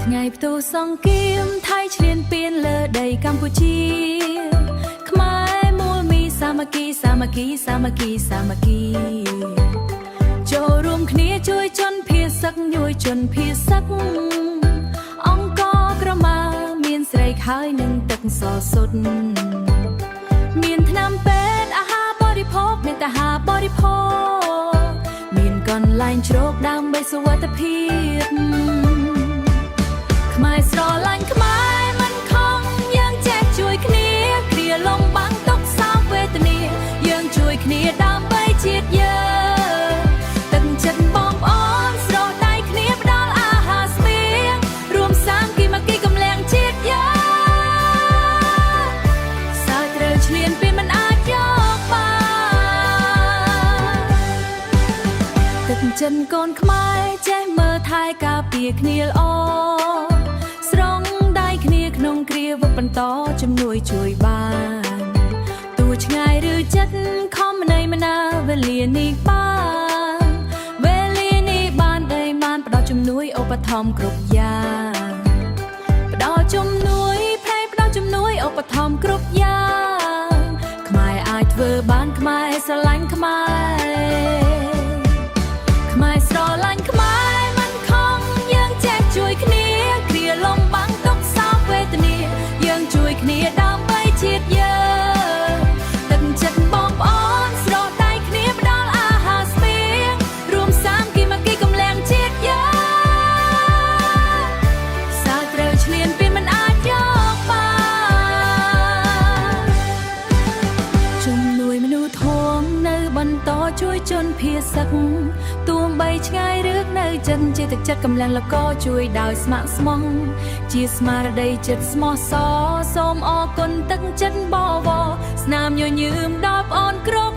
ថ្ងៃផ្ទុះសង្គមថៃឈ្លានពានលើដីកម្ពុជាខ្មែរមូលមីសាមគ្គីសាមគ្គីសាមគ្គីសាមគ្គីចូលរួមគ្នាជួយជនភៀសឹកជួយជនភៀសឹកអង្គក្រមាមានស្រីខើយនឹងទឹកសសុទ្ធមានថ្នាំពេទ្យអាហារបរិភោគមេត្តាហាបរិភោគមានកន្លែងជ្រកដើម្បីសុវត្ថិភាពខ្មែរស្រឡាញ់ខ្មែរមិនខំយើងចេះជួយគ្នាគ្រាលំបាំងទុក្ខសោកវេទនាយើងជួយគ្នាដើម្បីជាតិយើងទឹកចិត្តបងប្អូនស្រោដៃគ្នាផ្ដល់អាហារស្បៀងរួមសាមគ្គីមកគីកម្លាំងជាតិយើងសើចត្រូវឈ្លានពានមិនអាចយកបានទឹកចិត្តកូនខ្មែរចេះមើលថែការពារគ្នាល្អស្រង់ដៃគ្នាក្នុងគ្រាវឹកបន្តជំនួយជួយបានទោះឆ្ងាយឬចិត្តខំណៃមណាវេលានេះបានវេលានេះបានដីបានផ្ដល់ជំនួយឧបត្ថម្ភគ្រប់យ៉ាងផ្ដល់ជំនួយផ្ដល់ជំនួយឧបត្ថម្ភគ្រប់យ៉ាងខ្មែរអាចធ្វើបានខ្មែរស្រឡាញ់ខ្មែរស្រឡាញ់ខ្មែរមិនខំយើងចេះជួយគ្នាគ្រាលំបាំងទុក្ខសោកវេទនាយើងជួយគ្នាដើម្បីជាតិយើងទឹកចិត្តបងប្អូនស្រោដៃគ្នាផ្ដល់អាហារស្បៀងរួមសាមគ្គីមកគីកម្លាំងជាតិយើងសើចត្រូវឈ្លានពានមិនអាចយកបានជំនួយមនុស្សធម៌នៅបន្តជួយជនភៀសឹកទោះបីឆ្ងាយឬនៅចិនជាទឹកចិត្តកម្លាំងលកជួយដោយស្ម័គ្រស្មោះជាស្មារតីចិត្តស្មោះសរសូមអរគុណទឹកចិត្តបវរស្នាមញញឹមដល់ប្អូនគ្រប់